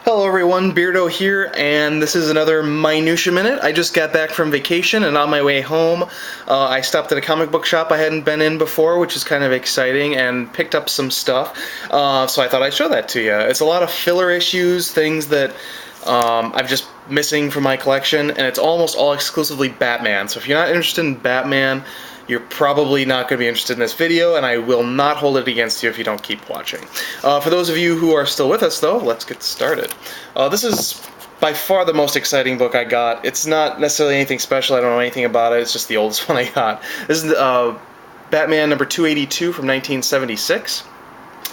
Hello everyone, Beardo here, and this is another Minutia Minute. I just got back from vacation, and on my way home, I stopped at a comic book shop I hadn't been in before, which is kind of exciting, and picked up some stuff, so I thought I'd show that to you. It's a lot of filler issues, things that I'm just missing from my collection, and it's almost all exclusively Batman, so if you're not interested in Batman, you're probably not going to be interested in this video, and I will not hold it against you if you don't keep watching. For those of you who are still with us, though, let's get started. This is by far the most exciting book I got. It's not necessarily anything special, I don't know anything about it, it's just the oldest one I got. This is Batman number 282 from 1976.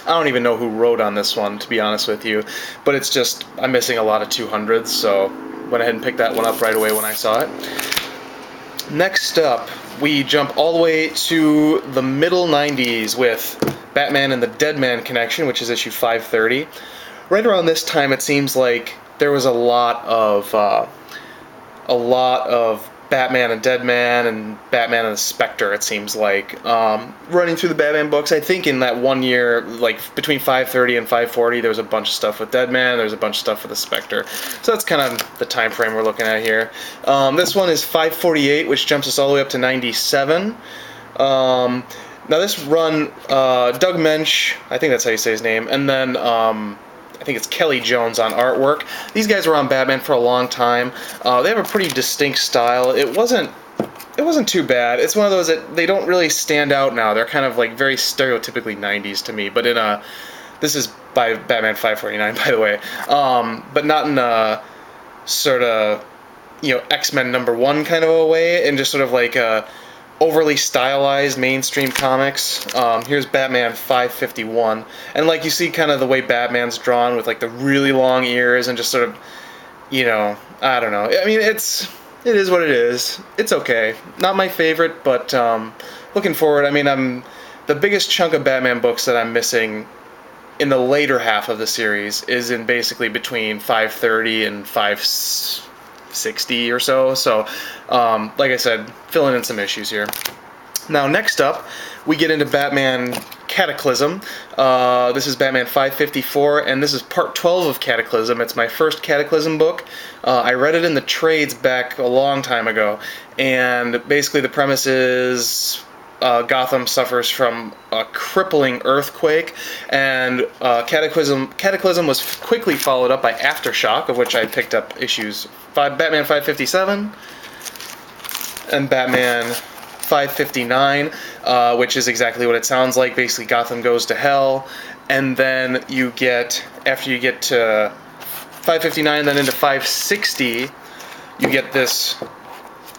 I don't even know who wrote on this one, to be honest with you, but it's just, I'm missing a lot of 200s, so went ahead and picked that one up right away when I saw it. Next up, we jump all the way to the middle 90s with Batman and the Deadman Connection, which is issue 530. Right around this time, it seems like there was a lot of Batman and Deadman and Batman and the Spectre, it seems like, running through the Batman books. I think in that one year, like between 530 and 540, there was a bunch of stuff with Deadman, there was a bunch of stuff with the Spectre. So that's kind of the time frame we're looking at here. This one is 548, which jumps us all the way up to 97. Now this run, Doug Mensch, I think that's how you say his name, and then I think it's Kelly Jones on artwork. These guys were on Batman for a long time. They have a pretty distinct style. It wasn't too bad. It's one of those that they don't really stand out now. They're kind of like very stereotypically 90s to me. But in a, this is by Batman 549, by the way. But not in a sort of, you know, X-Men #1 kind of a way, and just sort of like a overly stylized mainstream comics. Here's Batman 551, and like you see kind of the way Batman's drawn with like the really long ears and just sort of, you know, I don't know. I mean, it is what it is. It's okay. Not my favorite, but looking forward. I mean, the biggest chunk of Batman books that I'm missing in the later half of the series is in basically between 530 and 560 or so. So, like I said, filling in some issues here. Now, next up, we get into Batman Cataclysm. This is Batman 554, and this is part 12 of Cataclysm. It's my first Cataclysm book. I read it in the trades back a long time ago, and basically the premise is Gotham suffers from a crippling earthquake, and Cataclysm was quickly followed up by Aftershock, of which I picked up issues Batman 557 and Batman 559, which is exactly what it sounds like. Basically, Gotham goes to hell, and then you get, after you get to 559, then into 560, you get this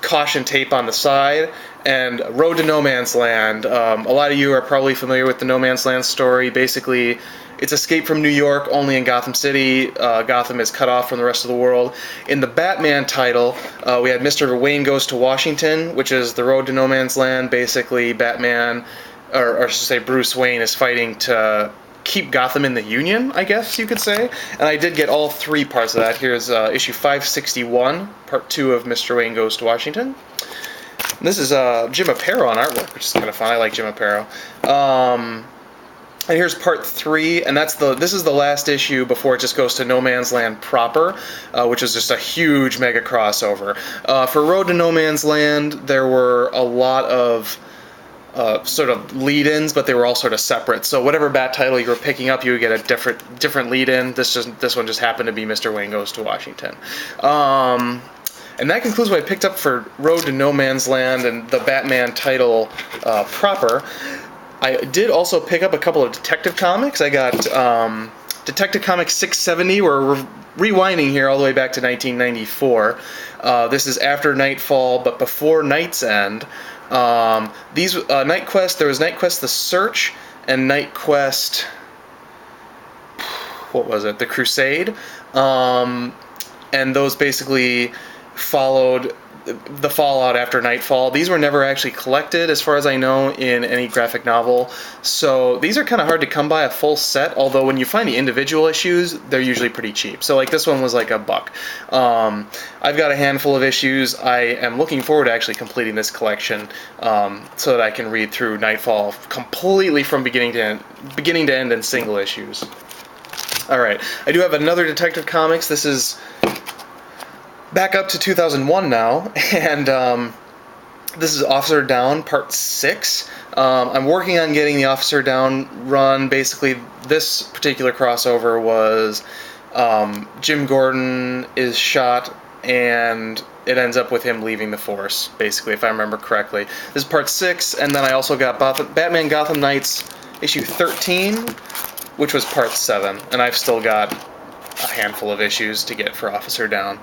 caution tape on the side, and Road to No Man's Land. A lot of you are probably familiar with the No Man's Land story. Basically, it's Escape from New York, only in Gotham City. Gotham is cut off from the rest of the world. In the Batman title, we had Mr. Wayne Goes to Washington, which is the Road to No Man's Land. Basically, Batman, or I should say Bruce Wayne, is fighting to keep Gotham in the Union, I guess you could say. And I did get all three parts of that. Here's issue 561, part 2 of Mr. Wayne Goes to Washington. And this is Jim Aparo on artwork, which is kind of fun. I like Jim Aparo. And here's part 3, and this is the last issue before it just goes to No Man's Land proper, which is just a huge mega crossover. For Road to No Man's Land, there were a lot of sort of lead-ins, but they were all sort of separate. So whatever Bat title you were picking up, you would get a different lead-in. This one just happened to be Mr. Wayne Goes to Washington. And that concludes what I picked up for Road to No Man's Land and the Batman title proper. I did also pick up a couple of Detective Comics. I got Detective Comics 670. We're rewinding here all the way back to 1994. This is after Nightfall, but before Night's End. These Night Quest, there was Night Quest The Search and Night Quest, what was it? The Crusade. And those basically followed the fallout after Nightfall. These were never actually collected, as far as I know, in any graphic novel. So these are kind of hard to come by a full set, although when you find the individual issues, they're usually pretty cheap. So like this one was like $1. I've got a handful of issues. I am looking forward to actually completing this collection so that I can read through Nightfall completely from beginning to end in single issues. Alright, I do have another Detective Comics. This is back up to 2001 now, and this is Officer Down, Part 6. I'm working on getting the Officer Down run. Basically, this particular crossover was Jim Gordon is shot, and it ends up with him leaving the force, basically, if I remember correctly. This is Part 6, and then I also got Batman Gotham Knights issue 13, which was Part 7, and I've still got a handful of issues to get for Officer Down.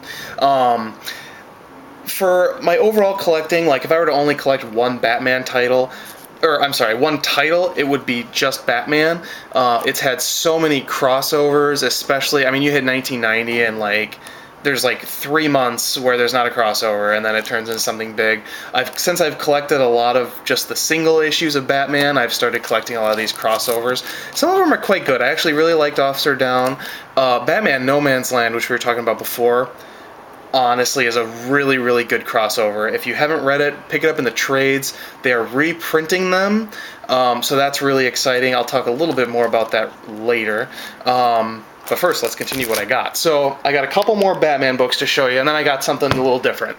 For my overall collecting, like if I were to only collect one Batman title, or I'm sorry, one title, it would be just Batman. It's had so many crossovers, especially, I mean, you hit 1990 and like there's like 3 months where there's not a crossover, and then it turns into something big. Since I've collected a lot of just the single issues of Batman, I've started collecting a lot of these crossovers. Some of them are quite good. I actually really liked Officer Down. Batman No Man's Land, which we were talking about before, honestly is a really, really good crossover. If you haven't read it, pick it up in the trades. They are reprinting them, so that's really exciting. I'll talk a little bit more about that later. But first, let's continue what I got. So I got a couple more Batman books to show you, and then I got something a little different.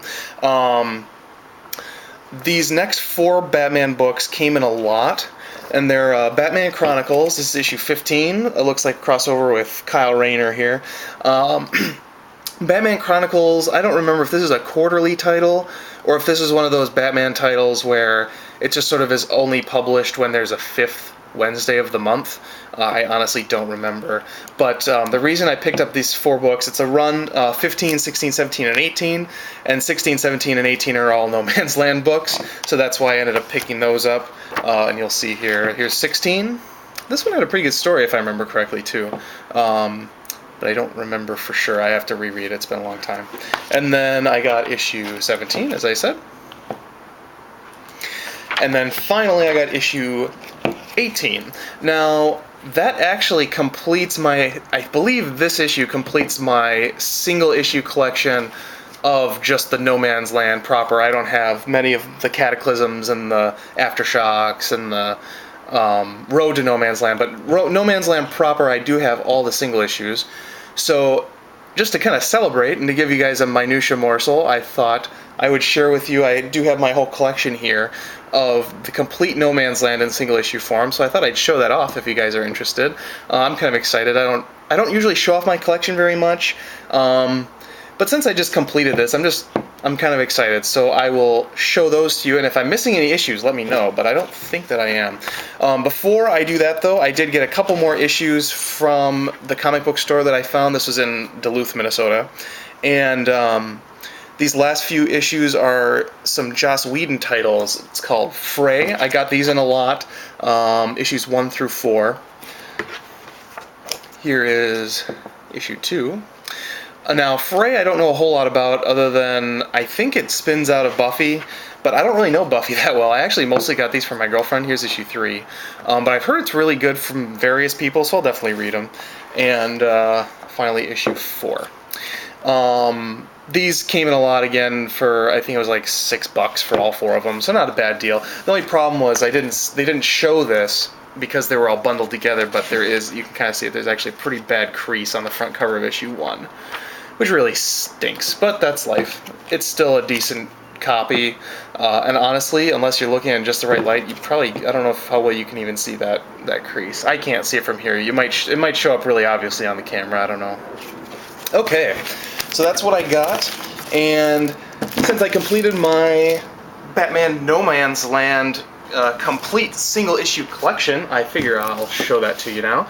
These next 4 Batman books came in a lot, and they're Batman Chronicles. This is issue 15. It looks like a crossover with Kyle Rayner here. Batman Chronicles, I don't remember if this is a quarterly title, or if this is one of those Batman titles where it just sort of is only published when there's a 5th Wednesday of the month. I honestly don't remember. But the reason I picked up these 4 books, it's a run 15, 16, 17, and 18. And 16, 17, and 18 are all No Man's Land books. So that's why I ended up picking those up. And you'll see here. Here's 16. This one had a pretty good story, if I remember correctly, too. But I don't remember for sure. I have to reread it. It's been a long time. And then I got issue 17, as I said. And then finally I got issue 18. Now, that actually completes my, I believe this issue completes my single issue collection of just the No Man's Land proper. I don't have many of the Cataclysms and the Aftershocks and the Road to No Man's Land, but No Man's Land proper, I do have all the single issues. So, just to kind of celebrate and to give you guys a minutia morsel, I thought I would share with you, I do have my whole collection here of the complete No Man's Land in single issue form, so I thought I'd show that off if you guys are interested. I'm kind of excited. I don't usually show off my collection very much, but since I just completed this, I'm kind of excited, so I will show those to you, and if I'm missing any issues, let me know, but I don't think that I am. Before I do that, though, I did get a couple more issues from the comic book store that I found. This was in Duluth, Minnesota, and these last few issues are some Joss Whedon titles. It's called Fray. I got these in a lot, issues 1 through 4. Here is issue 2. Now, Fray I don't know a whole lot about, other than I think it spins out of Buffy, but I don't really know Buffy that well. I actually mostly got these from my girlfriend. Here's issue 3. But I've heard it's really good from various people, so I'll definitely read them. And finally, issue 4. These came in a lot again for, I think it was like $6 for all 4 of them, so not a bad deal. The only problem was they didn't show this because they were all bundled together, but you can kind of see it, there's actually a pretty bad crease on the front cover of issue 1, which really stinks, but that's life. It's still a decent copy, and honestly, unless you're looking in just the right light, you probably, I don't know how well you can even see that crease. I can't see it from here. It might show up really obviously on the camera, I don't know. Okay, so that's what I got, and since I completed my Batman No Man's Land complete single issue collection, I figure I'll show that to you now.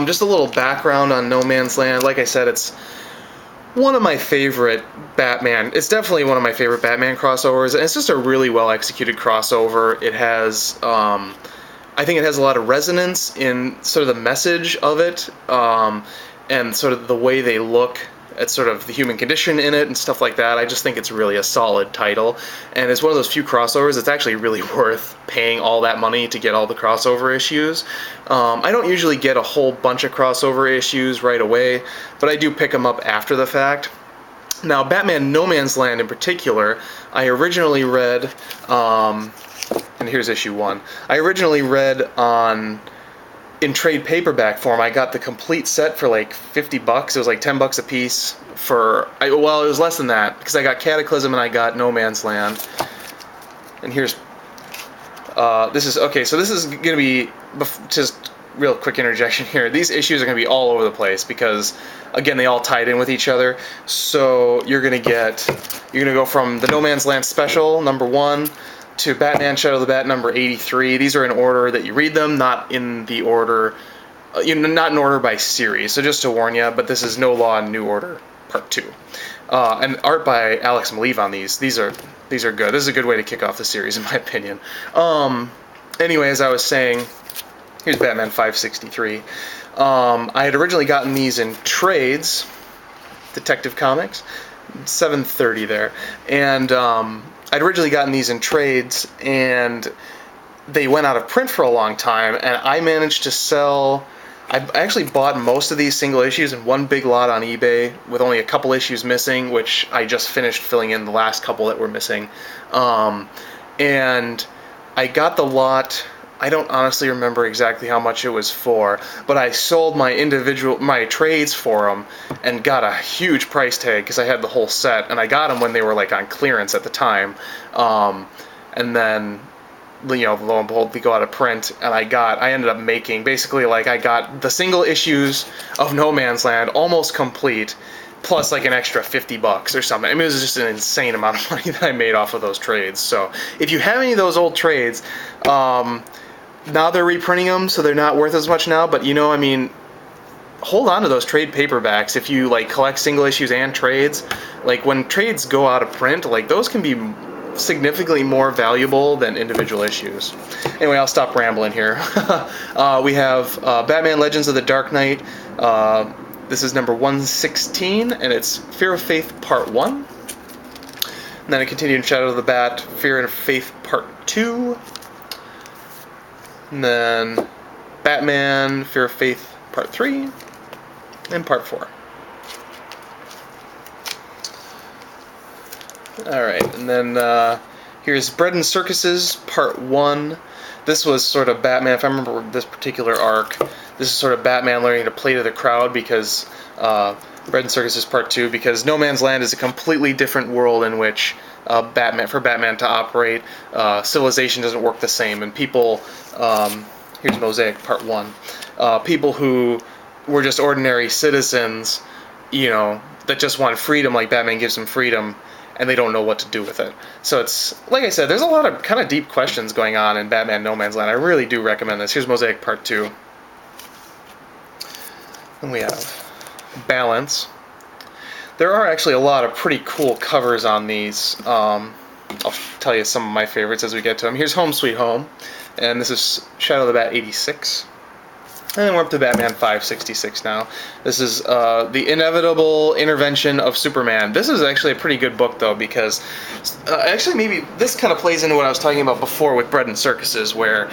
Just a little background on No Man's Land. Like I said, it's one of my favorite Batman. It's definitely one of my favorite Batman crossovers, and it's just a really well executed crossover. It has, I think it has a lot of resonance in sort of the message of it, and sort of the way they look at sort of the human condition in it and stuff like that. I just think it's really a solid title, and it's one of those few crossovers that's actually really worth paying all that money to get all the crossover issues. I don't usually get a whole bunch of crossover issues right away, but I do pick them up after the fact. Now, Batman No Man's Land in particular, I originally read, and here's issue 1, I originally read on in trade paperback form, I got the complete set for like $50. It was like $10 a piece well, it was less than that because I got Cataclysm and I got No Man's Land. And here's this is okay. So this is gonna be just real quick interjection here. These issues are gonna be all over the place because again they all tied in with each other. So you're gonna go from the No Man's Land special #1 to Batman Shadow of the Bat #83. These are in order that you read them, not in the order, not in order by series. So just to warn you, but this is No Law and New Order Part 2. And art by Alex Maleev on these. These are good. This is a good way to kick off the series, in my opinion. Anyway, as I was saying, here's Batman 563. I had originally gotten these in trades, Detective Comics, 730 there, and I'd originally gotten these in trades, and they went out of print for a long time, and I managed to sell... I actually bought most of these single issues in one big lot on eBay with only a couple issues missing, which I just finished filling in the last couple that were missing. And I got the lot... I don't honestly remember exactly how much it was for, but I sold my trades for them and got a huge price tag because I had the whole set, and I got them when they were like on clearance at the time. And then, lo and behold, they go out of print, and I ended up making basically like I got the single issues of No Man's Land almost complete, plus like an extra $50 or something. I mean, it was just an insane amount of money that I made off of those trades. So if you have any of those old trades, now they're reprinting them, so they're not worth as much now, but I mean, hold on to those trade paperbacks if you like collect single issues and trades. Like when trades go out of print, like those can be significantly more valuable than individual issues. Anyway, I'll stop rambling here. We have Batman Legends of the Dark Knight. This is number 116, and it's Fear of Faith Part 1. And then I continue in Shadow of the Bat, Fear of Faith Part 2. And then Batman, Fear of Faith Part 3, and Part 4. Alright, and then here's Bread and Circuses Part 1. This was sort of Batman, if I remember this particular arc, this is sort of Batman learning to play to the crowd because Bread and Circuses Part 2, because No Man's Land is a completely different world in which for Batman to operate. Civilization doesn't work the same, and people, here's Mosaic Part 1, people who were just ordinary citizens, that just want freedom, like Batman gives them freedom, and they don't know what to do with it. So it's, like I said, there's a lot of kind of deep questions going on in Batman No Man's Land. I really do recommend this. Here's Mosaic Part 2. And we have Balance. There are actually a lot of pretty cool covers on these. I'll tell you some of my favorites as we get to them. Here's Home Sweet Home, and this is Shadow of the Bat 86. And then we're up to Batman 566 now. This is The Inevitable Intervention of Superman. This is actually a pretty good book, though, because actually maybe this kind of plays into what I was talking about before with Bread and Circuses, where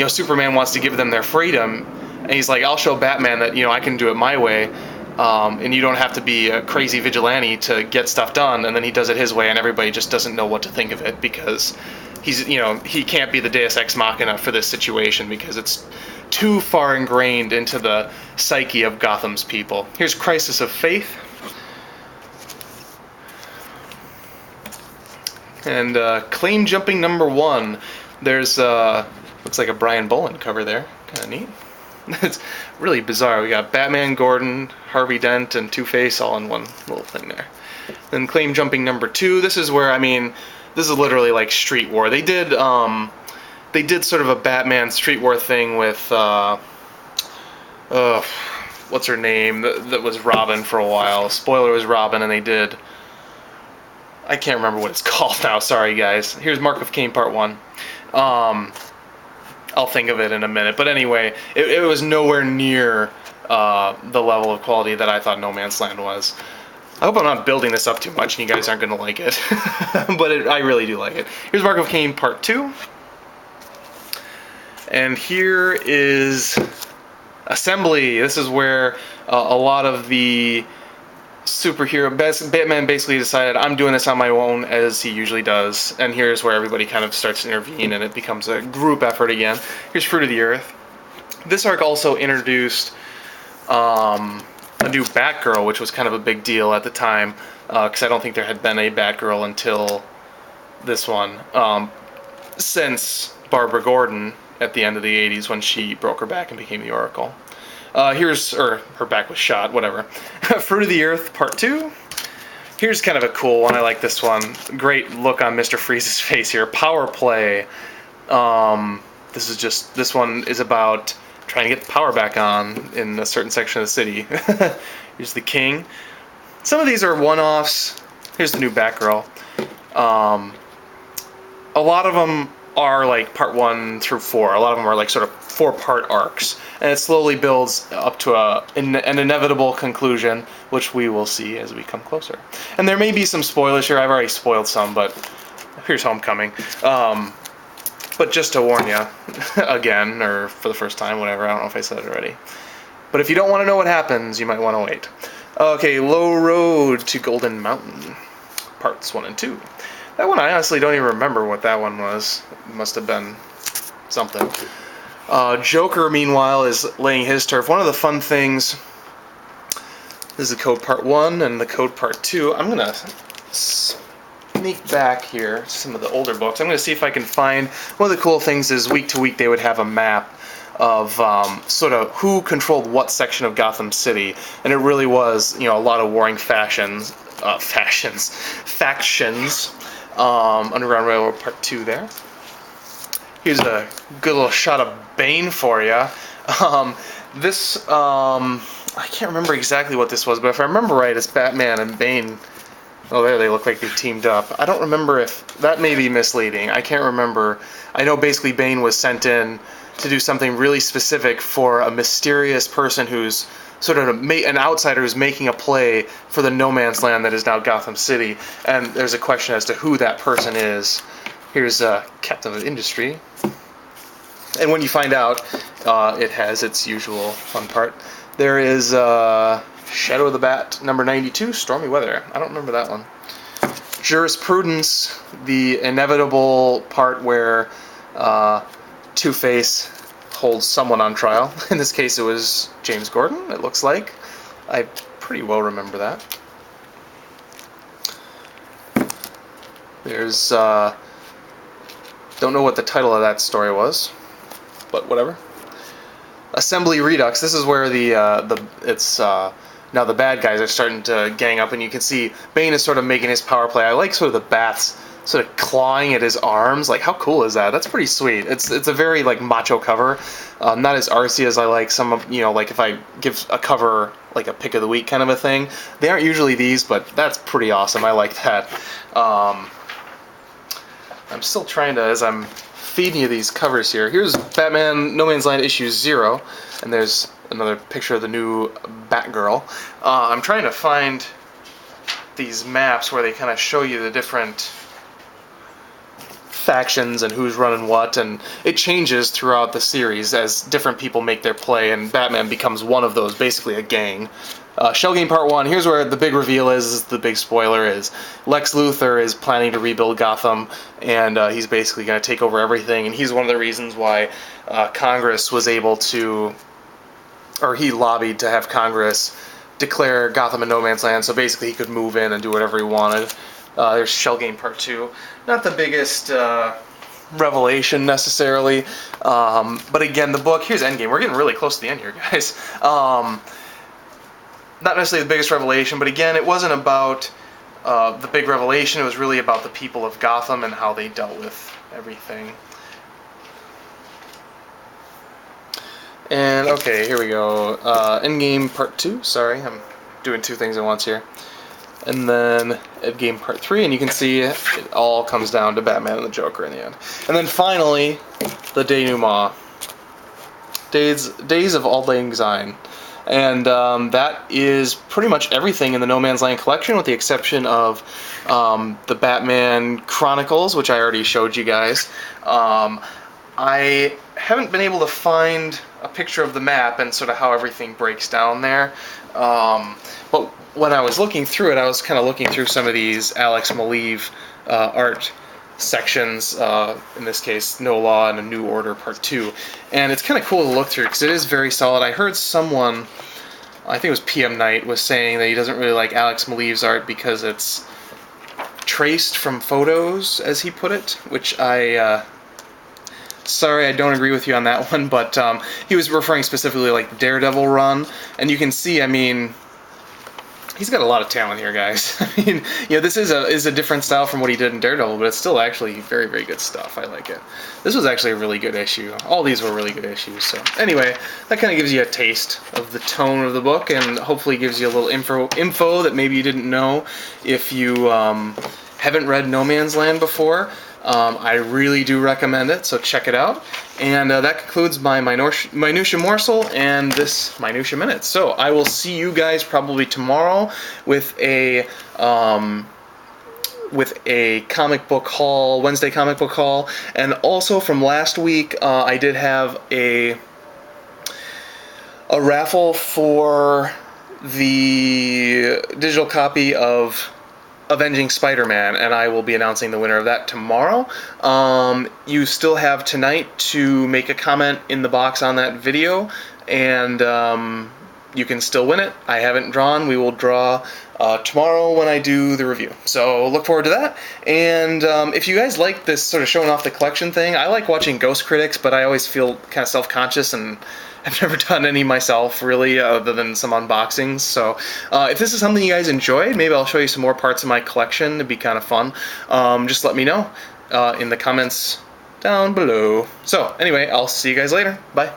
Superman wants to give them their freedom, and he's like, I'll show Batman that I can do it my way. And you don't have to be a crazy vigilante to get stuff done, and then he does it his way, and everybody just doesn't know what to think of it because he can't be the Deus Ex Machina for this situation because it's too far ingrained into the psyche of Gotham's people. Here's Crisis of Faith, and Claim Jumping #1. There's looks like a Brian Boland cover there, kind of neat. It's really bizarre. We got Batman, Gordon, Harvey Dent, and Two-Face all in one little thing there. Then Claim Jumping #2. This is where, this is literally like Street War. They did sort of a Batman Street War thing with, what's her name? That was Robin for a while. Spoiler, was Robin, and they did... I can't remember what it's called now. Sorry, guys. Here's Mark of Cain Part 1. I'll think of it in a minute. But anyway, it was nowhere near the level of quality that I thought No Man's Land was. I hope I'm not building this up too much and you guys aren't going to like it. But I really do like it. Here's Mark of Cain Part 2. And here is Assembly. This is where a lot of the Batman basically decided, I'm doing this on my own, as he usually does, and here's where everybody kind of starts to intervene and it becomes a group effort again. Here's Fruit of the Earth. This arc also introduced a new Batgirl, which was kind of a big deal at the time, because I don't think there had been a Batgirl until this one, since Barbara Gordon at the end of the 80s when she broke her back and became the Oracle. Her back was shot, whatever. Fruit of the Earth, Part 2. Here's kind of a cool one. I like this one. Great look on Mr. Freeze's face here. Power Play. This one is about trying to get the power back on in a certain section of the city. Here's the King. Some of these are one-offs. Here's the new Batgirl. A lot of them are like part 1 through 4. A lot of them are like sort of 4-part arcs, and it slowly builds up to an inevitable conclusion, which we will see as we come closer. And there may be some spoilers here. I've already spoiled some, but here's Homecoming. But just to warn you, again, or for the first time, whatever, I don't know if I said it already. But if you don't want to know what happens, you might want to wait. Okay, Low Road to Golden Mountain, parts 1 and 2. That one, I honestly don't even remember what that one was. It must have been something. Joker, meanwhile, is laying his turf. One of the fun things, this is the Code Part 1 and the Code Part 2. I'm going to sneak back here to some of the older books. I'm going to see if I can find, one of the cool things is week to week they would have a map of sort of who controlled what section of Gotham City, and it really was, a lot of warring factions. Underground Railroad Part 2 there. Here's a good little shot of Bane for you. I can't remember exactly what this was, but if I remember right, it's Batman and Bane. Oh, there they look like they teamed up. I don't remember if that may be misleading. I can't remember. I know basically Bane was sent in to do something really specific for a mysterious person who's sort of an outsider who's making a play for the no man's land that is now Gotham City, and there's a question as to who that person is. Here's Captain of Industry, and when you find out, it has its usual fun part. There is Shadow of the Bat, number 92, Stormy Weather. I don't remember that one. Jurisprudence, the inevitable part where Two-Face holds someone on trial. In this case, it was James Gordon, it looks like. I pretty well remember that. There's, don't know what the title of that story was, but whatever. Assembly Redux. This is where now the bad guys are starting to gang up, and you can see Bane is sort of making his power play. I like sort of the bats sort of clawing at his arms. Like, how cool is that? That's pretty sweet. It's a very like macho cover, not as artsy as I like some of, like if I give a cover like a pick of the week kind of a thing. They aren't usually these, but that's pretty awesome. I like that. I'm still trying to, as I'm feeding you these covers here. Here's Batman No Man's Land issue 0, and there's another picture of the new Batgirl. I'm trying to find these maps where they kind of show you the different factions and who's running what, and it changes throughout the series as different people make their play, and Batman becomes one of those, basically a gang. Shell Game Part 1, here's where the big reveal is, the big spoiler is, Lex Luthor is planning to rebuild Gotham, and he's basically going to take over everything, and he's one of the reasons why Congress was able to, or he lobbied to have Congress declare Gotham a no man's land, so basically he could move in and do whatever he wanted. There's Shell Game Part 2. Not the biggest revelation necessarily, but again, the book, here's Endgame. We're getting really close to the end here, guys. Not necessarily the biggest revelation, but again, it wasn't about the big revelation. It was really about the people of Gotham and how they dealt with everything. And okay, here we go. Endgame Part 2. Sorry, I'm doing two things at once here. And then Endgame Part 3, and you can see it all comes down to Batman and the Joker in the end. And then finally, the denouement. Days of Auld Lang Syne. And that is pretty much everything in the No Man's Land collection, with the exception of the Batman Chronicles, which I already showed you guys. I haven't been able to find a picture of the map and sort of how everything breaks down there. But when I was looking through it, I was kind of looking through some of these Alex Maleev art sections, in this case, No Law and A New Order Part 2. And it's kind of cool to look through, because it is very solid. I heard someone, I think it was PM Knight, was saying that he doesn't really like Alex Maleev's art because it's traced from photos, as he put it, which sorry, I don't agree with you on that one, but he was referring specifically like the Daredevil run, and you can see, I mean, he's got a lot of talent here, guys. I mean, you know, this is a different style from what he did in Daredevil, but it's still actually very, very good stuff. I like it. This was actually a really good issue. All these were really good issues. So anyway, that kind of gives you a taste of the tone of the book, and hopefully gives you a little info that maybe you didn't know if you haven't read No Man's Land before. I really do recommend it, so check it out. And that concludes my Minutia Morsel and this Minutia Minute. So I will see you guys probably tomorrow with a comic book haul, Wednesday comic book haul. And also from last week, I did have a raffle for the digital copy of Avenging Spider-Man, and I will be announcing the winner of that tomorrow. You still have tonight to make a comment in the box on that video, and you can still win it. I haven't drawn. We will draw tomorrow when I do the review. So look forward to that. And if you guys like this sort of showing off the collection thing, I like watching Ghost Critics, but I always feel kind of self-conscious, and I've never done any myself, really, other than some unboxings. So if this is something you guys enjoyed, maybe I'll show you some more parts of my collection. It'd be kind of fun. Just let me know in the comments down below. So anyway, I'll see you guys later. Bye.